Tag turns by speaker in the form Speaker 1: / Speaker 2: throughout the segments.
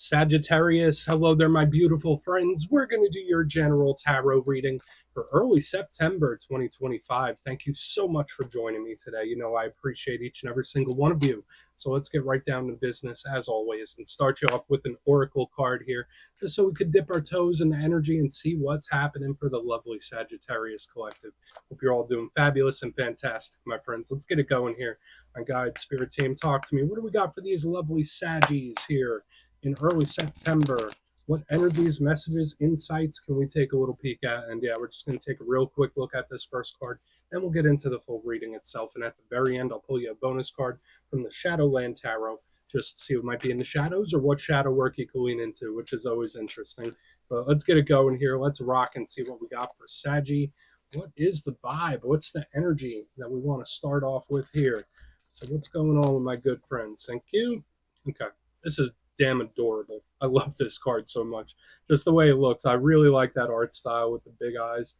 Speaker 1: Sagittarius, hello there, my beautiful friends. We're going to do your general tarot reading for early September 2025. Thank you so much for joining me today. You know, I appreciate each and every single one of you. So let's get right down to business as always and start you off with an oracle card here, just so we could dip our toes in the energy and see what's happening for the lovely Sagittarius collective. Hope you're all doing fabulous and fantastic, my friends. Let's get it going here. My guide, spirit team, talk to me. What do we got for these lovely Saggies here in early September? What energies, messages, insights can we take a little peek at? And yeah, we're just going to take a real quick look at this first card, then we'll get into the full reading itself. And at the very end, I'll pull you a bonus card from the Shadowland Tarot, just to see what might be in the shadows or what shadow work you can lean into, which is always interesting. But let's get it going here. Let's rock and see what we got for Saggy. What is the vibe? What's the energy that we want to start off with here? So what's going on with my good friends? Thank you. Okay, this is damn adorable. I love this card so much. Just the way it looks. I really like that art style with the big eyes.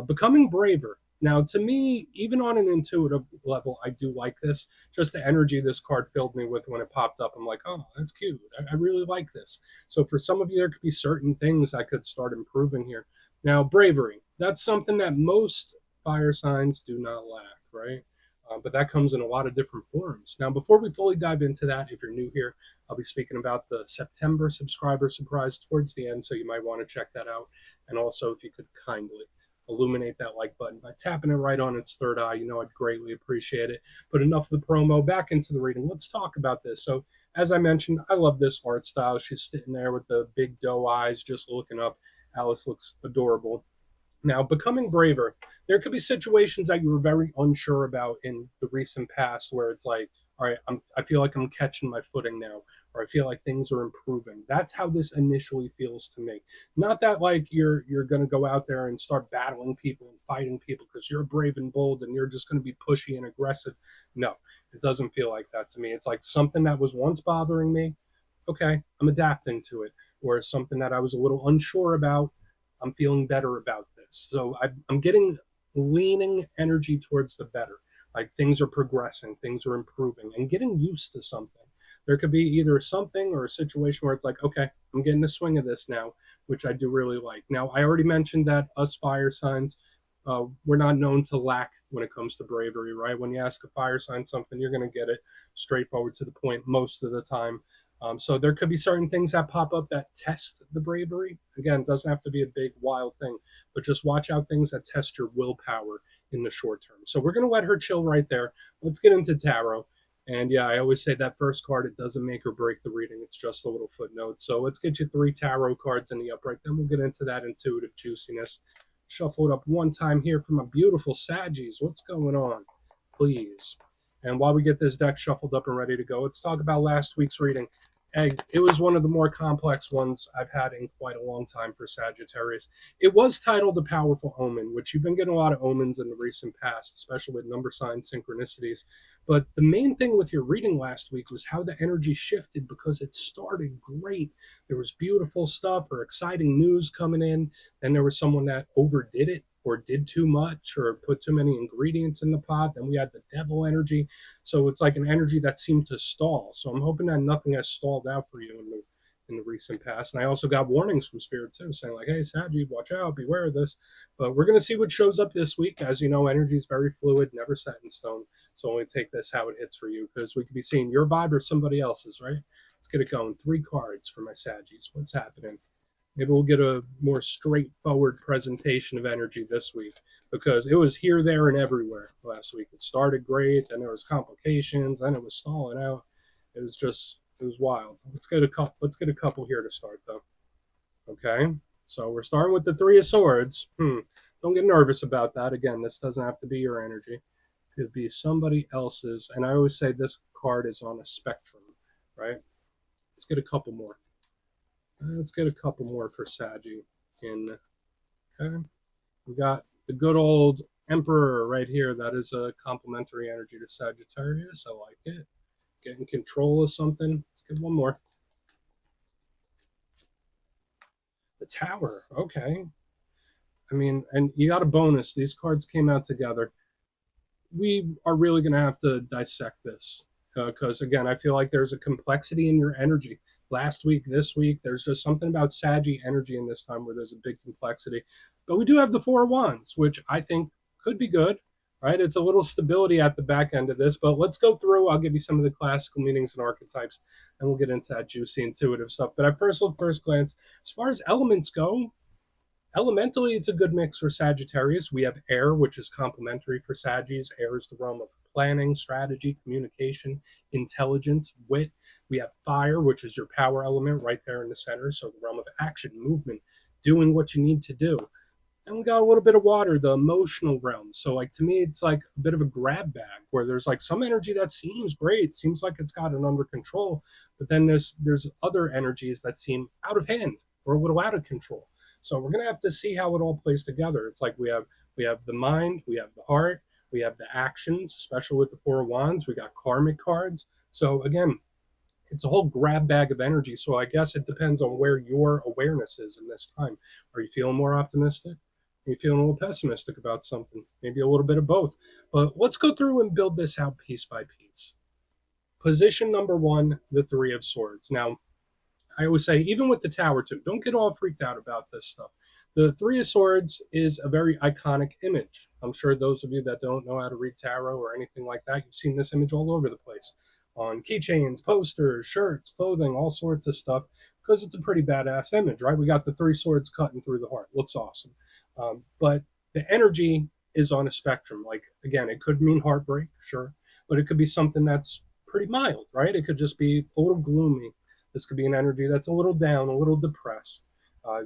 Speaker 1: Becoming braver. Now, to me, even on an intuitive level, I do like this. Just the energy this card filled me with when it popped up. I'm like, oh, that's cute. I really like this. So for some of you, there could be certain things I could start improving here. Now, bravery. That's something that most fire signs do not lack, right? But that comes in a lot of different forms. Now, before we fully dive into that, if you're new here, I'll be speaking about the September subscriber surprise towards the end, so you might want to check that out. And also, if you could kindly illuminate that like button by tapping it right on its third eye, you know I'd greatly appreciate it. But enough of the promo, back into the reading. Let's talk about this. So, as I mentioned, I love this art style. She's sitting there with the big doe eyes, just looking up. Alice looks adorable. Now, becoming braver, there could be situations that you were very unsure about in the recent past where it's like, all right, I feel like I'm catching my footing now, or I feel like things are improving. That's how this initially feels to me. Not that like you're going to go out there and start battling people and fighting people because you're brave and bold and you're just going to be pushy and aggressive. No, it doesn't feel like that to me. It's like something that was once bothering me. Okay, I'm adapting to it. Or something that I was a little unsure about, I'm feeling better about this. So I'm getting leaning energy towards the better. Like things are progressing, things are improving, and getting used to something. There could be either something or a situation where it's like, okay, I'm getting the swing of this now, which I do really like. Now, I already mentioned that us fire signs, we're not known to lack when it comes to bravery, right? When you ask a fire sign something, you're going to get it straightforward to the point most of the time. So there could be certain things that pop up that test the bravery. Again, it doesn't have to be a big, wild thing, but just watch out things that test your willpower in the short term. So we're going to let her chill right there. Let's get into tarot. And yeah, I always say that first card, it doesn't make or break the reading. It's just a little footnote. So let's get you 3 tarot cards in the upright. Then we'll get into that intuitive juiciness. Shuffle it up one time here from a beautiful Saggies. What's going on? Please. And while we get this deck shuffled up and ready to go, let's talk about last week's reading. It was one of the more complex ones I've had in quite a long time for Sagittarius. It was titled A Powerful Omen, which you've been getting a lot of omens in the recent past, especially with number sign synchronicities. But the main thing with your reading last week was how the energy shifted because it started great. There was beautiful stuff or exciting news coming in. Then there was someone that overdid it or did too much or put too many ingredients in the pot. Then we had the devil energy. So it's like an energy that seemed to stall. So I'm hoping that nothing has stalled out for you in the recent past. And I also got warnings from Spirit too, saying like, hey, Saggy, watch out, beware of this. But we're going to see what shows up this week. As you know, energy is very fluid, never set in stone. So only take this how it hits for you, because we could be seeing your vibe or somebody else's, right? Let's get it going. 3 cards for my Saggies. What's happening? Maybe we'll get a more straightforward presentation of energy this week, because it was here, there, and everywhere last week. It started great, then there was complications, then it was stalling out. It was wild. Let's get a couple here to start though. Okay, so we're starting with the 3 of Swords. Don't get nervous about that. Again, this doesn't have to be your energy. It could be somebody else's. And I always say this card is on a spectrum, right? Let's get a couple more. Let's get a couple more for Saggy. Okay, we got the good old Emperor right here. That is a complementary energy to Sagittarius. I like it. Getting control of something. Let's get one more. The Tower. Okay. I mean, and you got a bonus. These cards came out together. We are really going to have to dissect this because, again, I feel like there's a complexity in your energy last week, this week. There's just something about Saggy energy in this time where there's a big complexity. But we do have the Four of Wands, which I think could be good, right? It's a little stability at the back end of this, but let's go through. I'll give you some of the classical meanings and archetypes, and we'll get into that juicy intuitive stuff. But at first glance, as far as elements go, elementally, it's a good mix for Sagittarius. We have air, which is complementary for Saggies. Air is the realm of planning, strategy, communication, intelligence, wit. We have fire, which is your power element right there in the center. So the realm of action, movement, doing what you need to do. And we got a little bit of water, the emotional realm. So like to me, it's like a bit of a grab bag where there's like some energy that seems great, seems like it's got it under control, but then there's other energies that seem out of hand or a little out of control. So we're gonna have to see how it all plays together. It's like we have the mind, we have the heart, we have the actions, especially with the Four of Wands. We got karmic cards. So again, it's a whole grab bag of energy. So I guess it depends on where your awareness is in this time. Are you feeling more optimistic? Are you feeling a little pessimistic about something? Maybe a little bit of both. But let's go through and build this out piece by piece. Position number one, the Three of Swords. Now, I always say, even with the Tower too, don't get all freaked out about this stuff. The Three of Swords is a very iconic image. I'm sure those of you that don't know how to read tarot or anything like that, you've seen this image all over the place on keychains, posters, shirts, clothing, all sorts of stuff, because it's a pretty badass image, right? We got the three swords cutting through the heart. Looks awesome. But the energy is on a spectrum. Like, again, it could mean heartbreak, sure, but it could be something that's pretty mild, right? It could just be a little gloomy. This could be an energy that's a little down, a little depressed.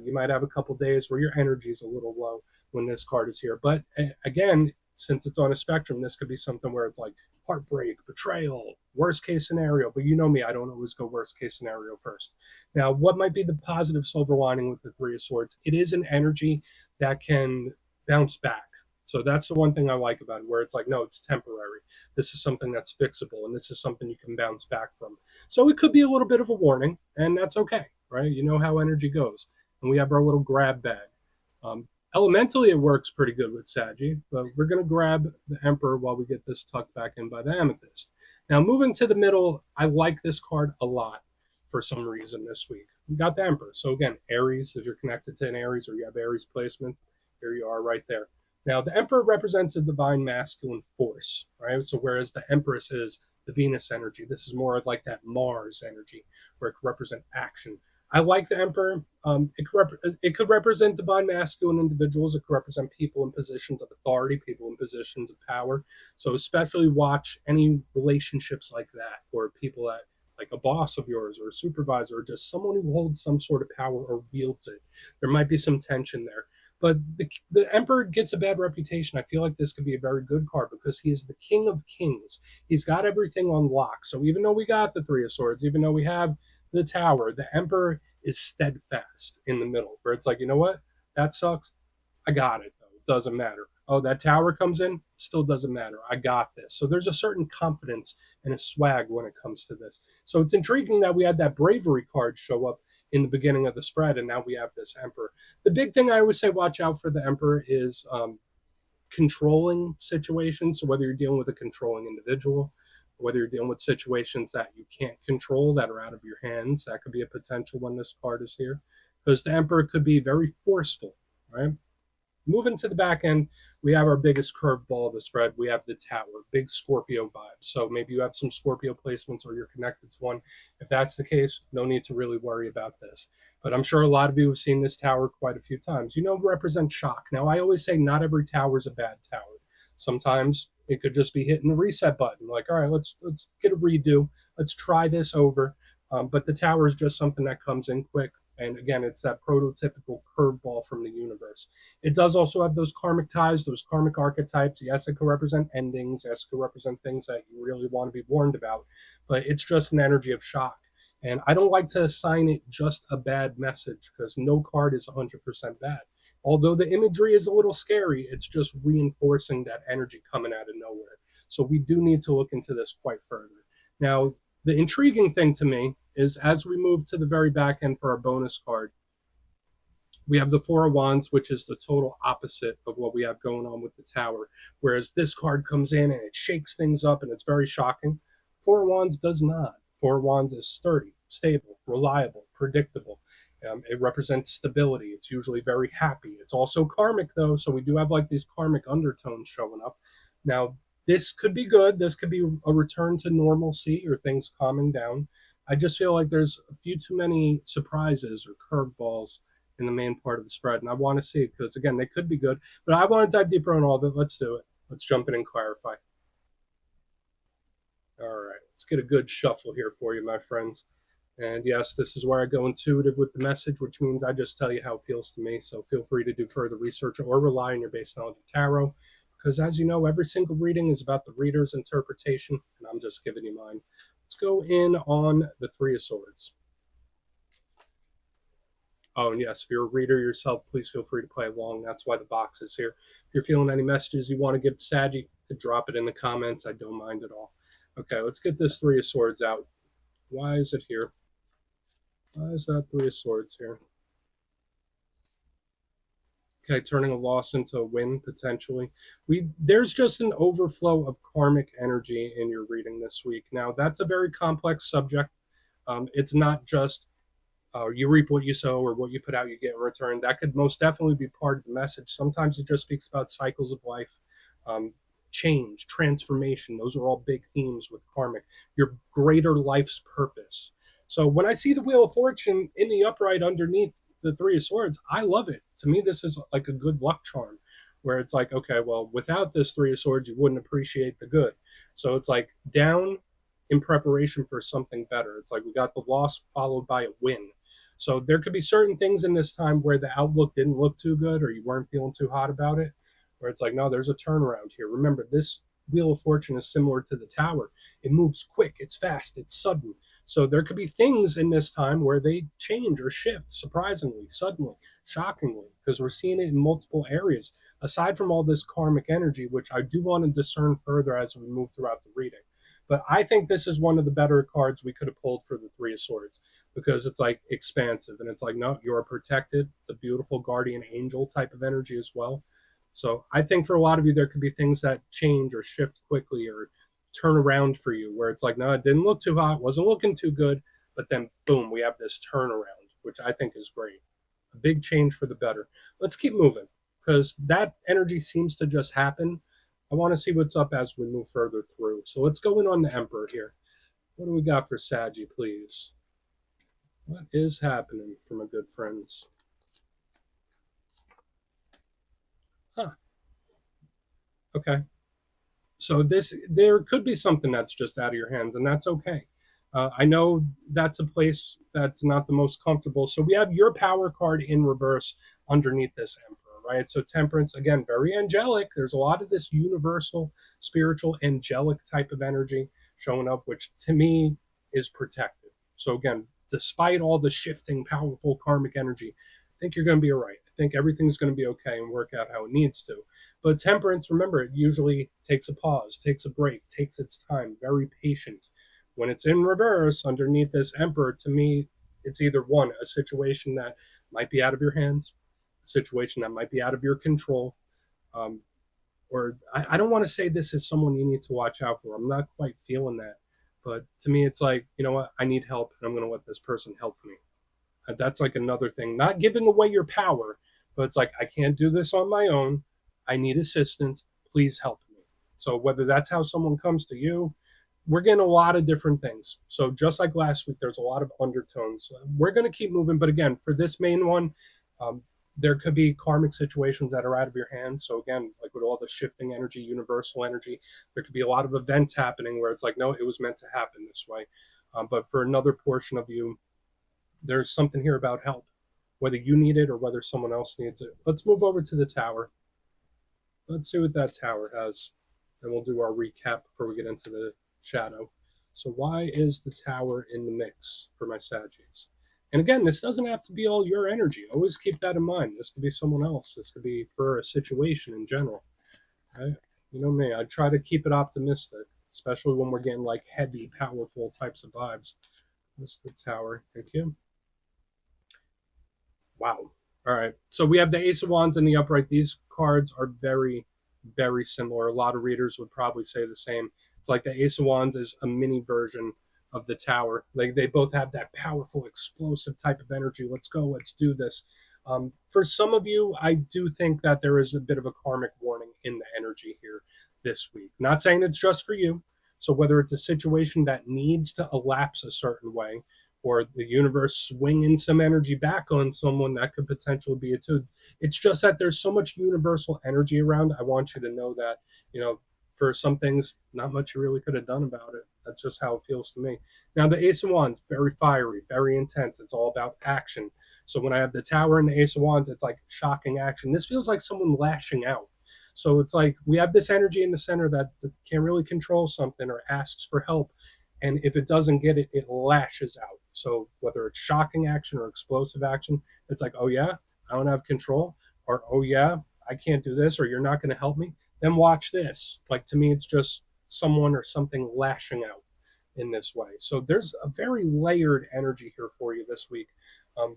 Speaker 1: You might have a couple days where your energy is a little low when this card is here. But again, since it's on a spectrum, this could be something where it's like heartbreak, betrayal, worst case scenario. But you know me, I don't always go worst case scenario first. Now, what might be the positive silver lining with the Three of Swords? It is an energy that can bounce back. So that's the one thing I like about it, where it's like, no, it's temporary. This is something that's fixable, and this is something you can bounce back from. So it could be a little bit of a warning, and that's okay, right? You know how energy goes. And we have our little grab bag. Elementally, it works pretty good with Saggy, but we're going to grab the Emperor while we get this tucked back in by the Amethyst. Now, moving to the middle, I like this card a lot for some reason this week. We got the Emperor. So again, Aries, if you're connected to an Aries or you have Aries placement, here you are right there. Now, the Emperor represents a divine masculine force, right? So whereas the Empress is the Venus energy, this is more like that Mars energy, where it could represent action. I like the Emperor. It could represent divine masculine individuals. It could represent people in positions of authority, people in positions of power. So especially watch any relationships like that, or people that, like a boss of yours or a supervisor, or just someone who holds some sort of power or wields it. There might be some tension there. But the Emperor gets a bad reputation. I feel like this could be a very good card because he is the King of Kings. He's got everything on lock. So even though we got the Three of Swords, even though we have the Tower, the Emperor is steadfast in the middle, where it's like, you know what? That sucks. I got it, though. It doesn't matter. Oh, that Tower comes in, still doesn't matter. I got this. So there's a certain confidence and a swag when it comes to this. So it's intriguing that we had that bravery card show up in the beginning of the spread, and now we have this Emperor. The big thing I always say, watch out for the Emperor, is controlling situations. So whether you're dealing with a controlling individual, whether you're dealing with situations that you can't control that are out of your hands, that could be a potential when this card is here, because the Emperor could be very forceful, right? Moving to the back end, we have our biggest curveball of the spread. We have the Tower, big Scorpio vibe. So maybe you have some Scorpio placements or you're connected to one. If that's the case, no need to really worry about this. But I'm sure a lot of you have seen this Tower quite a few times. You know, it represents shock. Now, I always say not every tower is a bad tower. Sometimes it could just be hitting the reset button. Like, all right, let's get a redo. Let's try this over. But the Tower is just something that comes in quick. And again, it's that prototypical curveball from the universe. It does also have those karmic ties, those karmic archetypes. Yes, it can represent endings. Yes, it can represent things that you really want to be warned about. But it's just an energy of shock. And I don't like to assign it just a bad message, because no card is 100% bad. Although the imagery is a little scary, it's just reinforcing that energy coming out of nowhere. So we do need to look into this quite further. Now, the intriguing thing to me is, as we move to the very back end for our bonus card, we have the Four of Wands, which is the total opposite of what we have going on with the Tower. Whereas this card comes in and it shakes things up and it's very shocking. Four of Wands does not. Four of Wands is sturdy. stable, reliable, predictable. It represents stability. It's usually very happy. It's also karmic, though, so we do have like these karmic undertones showing up. Now, this could be good. This could be a return to normalcy or things calming down. I just feel like there's a few too many surprises or curveballs in the main part of the spread, and I want to see it because, again, they could be good. But I want to dive deeper on all of it. Let's do it. Let's jump in and clarify. All right, let's get a good shuffle here for you, my friends. And yes, this is where I go intuitive with the message, which means I just tell you how it feels to me. So feel free to do further research or rely on your base knowledge of tarot. Because as you know, every single reading is about the reader's interpretation, and I'm just giving you mine. Let's go in on the Three of Swords. Oh, and yes, if you're a reader yourself, please feel free to play along. That's why the box is here. If you're feeling any messages you want to give to Saggy, drop it in the comments. I don't mind at all. Okay, let's get this Three of Swords out. Why is it here? Why is that Three of Swords here? Okay, turning a loss into a win, potentially. There's just an overflow of karmic energy in your reading this week. Now, that's a very complex subject. It's not just you reap what you sow or what you put out you get in return. That could most definitely be part of the message. Sometimes it just speaks about cycles of life, um, change, transformation. Those are all big themes with karmic. Your greater life's purpose. So when I see the Wheel of Fortune in the upright underneath the Three of Swords, I love it. To me, this is like a good luck charm where it's like, okay, well, without this Three of Swords, you wouldn't appreciate the good. So it's like down in preparation for something better. It's like we got the loss followed by a win. So there could be certain things in this time where the outlook didn't look too good or you weren't feeling too hot about it, where it's like, no, there's a turnaround here. Remember, this Wheel of Fortune is similar to the Tower. It moves quick, it's fast, it's sudden. So there could be things in this time where they change or shift surprisingly, suddenly, shockingly, because we're seeing it in multiple areas, aside from all this karmic energy, which I do want to discern further as we move throughout the reading. But I think this is one of the better cards we could have pulled for the Three of Swords because it's like expansive and it's like, no, you're protected. It's a beautiful guardian angel type of energy as well. So I think for a lot of you, there could be things that change or shift quickly or turn around for you where it's like, no, it didn't look too hot, wasn't looking too good, but then boom, we have this turnaround, which I think is great. A big change for the better. Let's keep moving because that energy seems to just happen. I want to see what's up as we move further through. So let's go in on the Emperor here. What do we got for Saggy, please? What is happening for my good friends? Huh. Okay. So there could be something that's just out of your hands, and that's okay. I know that's a place that's not the most comfortable. So we have your power card in reverse underneath this Emperor, right? So Temperance, again, very angelic. There's a lot of this universal, spiritual, angelic type of energy showing up, which to me is protective. So again, despite all the shifting, powerful karmic energy, I think you're going to be all right. I think everything's going to be okay and work out how it needs to. But Temperance, remember, it usually takes a pause, takes a break, takes its time, very patient. When it's in reverse underneath this Emperor, to me, it's either one, a situation that might be out of your hands, a situation that might be out of your control, um, or I don't want to say this is someone you need to watch out for. I'm not quite feeling that. But to me, it's like, you know what? I need help, and I'm going to let this person help me. That's like another thing. Not giving away your power, but it's like, I can't do this on my own. I need assistance. Please help me. So whether that's how someone comes to you, we're getting a lot of different things. So just like last week, there's a lot of undertones. We're going to keep moving. But again, for this main one, um, there could be karmic situations that are out of your hands. So again, like with all the shifting energy, universal energy, there could be a lot of events happening where it's like, no, it was meant to happen this way. But for another portion of you, there's something here about help, whether you need it or whether someone else needs it. Let's move over to the Tower. Let's see what that Tower has. Then we'll do our recap before we get into the shadow. So why is the Tower in the mix for my Saggies? And again, this doesn't have to be all your energy. Always keep that in mind. This could be someone else. This could be for a situation in general. Right? You know me, I try to keep it optimistic, especially when we're getting like heavy, powerful types of vibes. What's the Tower? Thank you. Wow. All right. So we have the Ace of Wands in the upright. These cards are very, very similar. A lot of readers would probably say the same. It's like the Ace of Wands is a mini version of the Tower. Like they both have that powerful, explosive type of energy. Let's go. Let's do this. For some of you, I do think that there is a bit of a karmic warning in the energy here this week. Not saying it's just for you. So whether it's a situation that needs to elapse a certain way, or the universe swinging some energy back on someone, that could potentially be it too. It's just that there's so much universal energy around. I want you to know that, you know, for some things, not much you really could have done about it. That's just how it feels to me. Now, the Ace of Wands, very fiery, very intense. It's all about action. So when I have the Tower and the Ace of Wands, it's like shocking action. This feels like someone lashing out. So it's like we have this energy in the center that can't really control something or asks for help. And if it doesn't get it, it lashes out. So whether it's shocking action or explosive action, it's like, oh yeah, I don't have control, or oh yeah, I can't do this, or you're not going to help me. Then watch this. Like to me, it's just someone or something lashing out in this way. So there's a very layered energy here for you this week.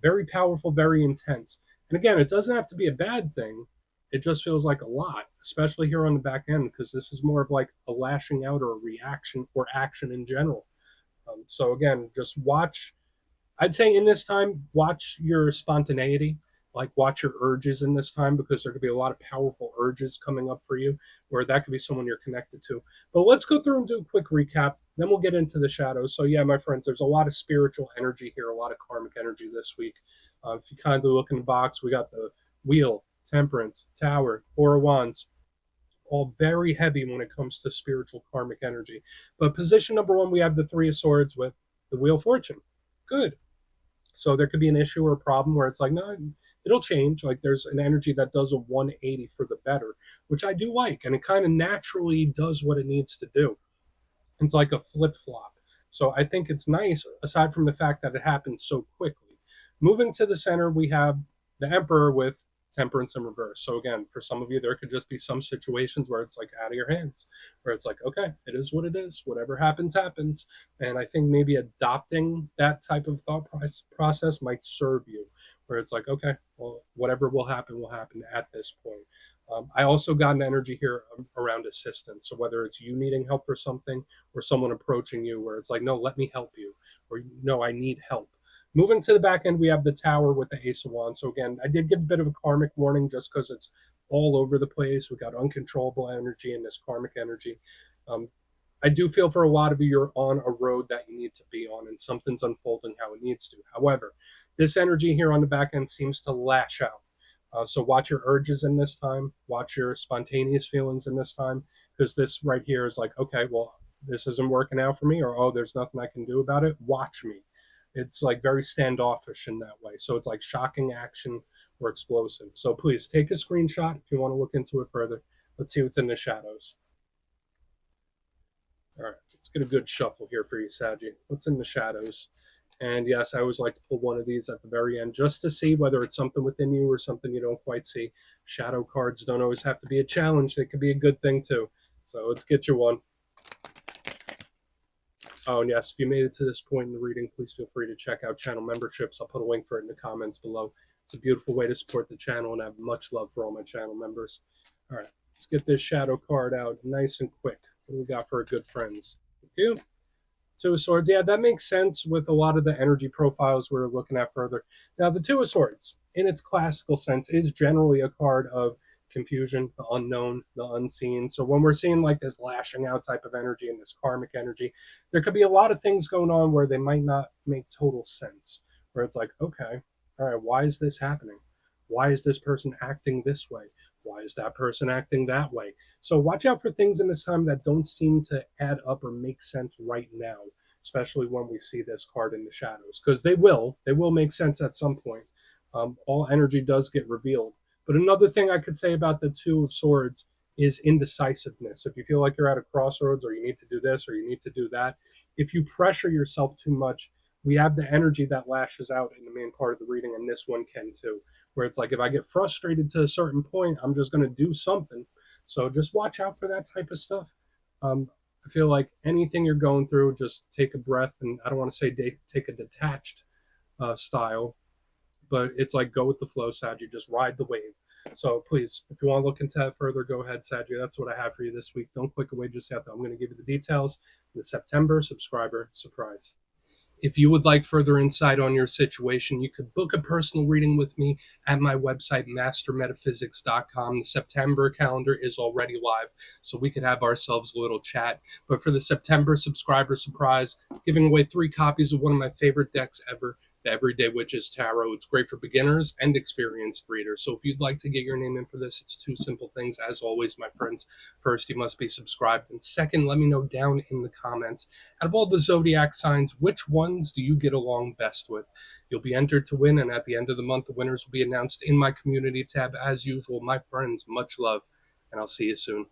Speaker 1: Very powerful, very intense. And again, it doesn't have to be a bad thing. It just feels like a lot, especially here on the back end, because this is more of like a lashing out or a reaction or action in general. So again, just watch. I'd say in this time, watch your spontaneity, like watch your urges in this time, because there could be a lot of powerful urges coming up for you, where that could be someone you're connected to. But let's go through and do a quick recap. Then we'll get into the shadows. So yeah, my friends, there's a lot of spiritual energy here, a lot of karmic energy this week. If you kind of look in the box, we got the Wheel, Temperance, Tower, Four of Wands, all very heavy when it comes to spiritual karmic energy. But position number one, we have the Three of Swords with the Wheel of Fortune. Good. So there could be an issue or a problem where it's like, no, it'll change. Like there's an energy that does a 180 for the better, which I do like. And it kind of naturally does what it needs to do. It's like a flip flop. So I think it's nice, aside from the fact that it happens so quickly. Moving to the center, we have the Emperor with Temperance in reverse. So again, for some of you, there could just be some situations where it's like out of your hands, where it's like, okay, it is what it is. Whatever happens, happens. And I think maybe adopting that type of thought process might serve you, where it's like, okay, well, whatever will happen at this point. I also got an energy here around assistance. So whether it's you needing help for something or someone approaching you where it's like, no, let me help you, or no, I need help. Moving to the back end, we have the Tower with the Ace of Wands. So again, I did give a bit of a karmic warning just because it's all over the place. We got uncontrollable energy and this karmic energy. I do feel for a lot of you, you're on a road that you need to be on and something's unfolding how it needs to. However, this energy here on the back end seems to lash out. So watch your urges in this time, watch your spontaneous feelings in this time, because this right here is like, okay, well, this isn't working out for me, or oh, there's nothing I can do about it. Watch me. It's like very standoffish in that way. So it's like shocking action or explosive. So please take a screenshot if you want to look into it further. Let's see what's in the shadows. All right, let's get a good shuffle here for you, Saggy. What's in the shadows? And yes, I always like to pull one of these at the very end just to see whether it's something within you or something you don't quite see. Shadow cards don't always have to be a challenge. They could be a good thing too. So let's get you one. Oh, and yes, if you made it to this point in the reading, please feel free to check out channel memberships. I'll put a link for it in the comments below. It's a beautiful way to support the channel, and I have much love for all my channel members. All right, let's get this shadow card out nice and quick. What do we got for our good friends? Thank you. Two of Swords. Yeah, that makes sense with a lot of the energy profiles we're looking at further. Now, the Two of Swords, in its classical sense, is generally a card of confusion, the unknown, the unseen. So when we're seeing like this lashing out type of energy and this karmic energy, there could be a lot of things going on where they might not make total sense. Where it's like, okay, all right, why is this happening? Why is this person acting this way? Why is that person acting that way? So watch out for things in this time that don't seem to add up or make sense right now, especially when we see this card in the shadows, because they will make sense at some point. All energy does get revealed. But another thing I could say about the Two of Swords is indecisiveness. If you feel like you're at a crossroads, or you need to do this or you need to do that, if you pressure yourself too much, we have the energy that lashes out in the main part of the reading, and this one can too, where it's like if I get frustrated to a certain point, I'm just going to do something. So just watch out for that type of stuff. I feel like anything you're going through, just take a breath, and I don't want to say take a detached style, but it's like go with the flow, Sag. You just ride the wave. So please, if you want to look into that further, go ahead, Saji. That's what I have for you this week. Don't click away just yet, though. I'm going to give you the details. The September subscriber surprise. If you would like further insight on your situation, you could book a personal reading with me at my website, mastermetaphysics.com. The September calendar is already live, so we could have ourselves a little chat. But for the September subscriber surprise, giving away 3 copies of one of my favorite decks ever, the Everyday Witches Tarot. It's great for beginners and experienced readers. So if you'd like to get your name in for this, it's 2 simple things. As always, my friends, first, you must be subscribed. And second, let me know down in the comments, out of all the zodiac signs, which ones do you get along best with? You'll be entered to win, and at the end of the month, the winners will be announced in my community tab. As usual, my friends, much love, and I'll see you soon.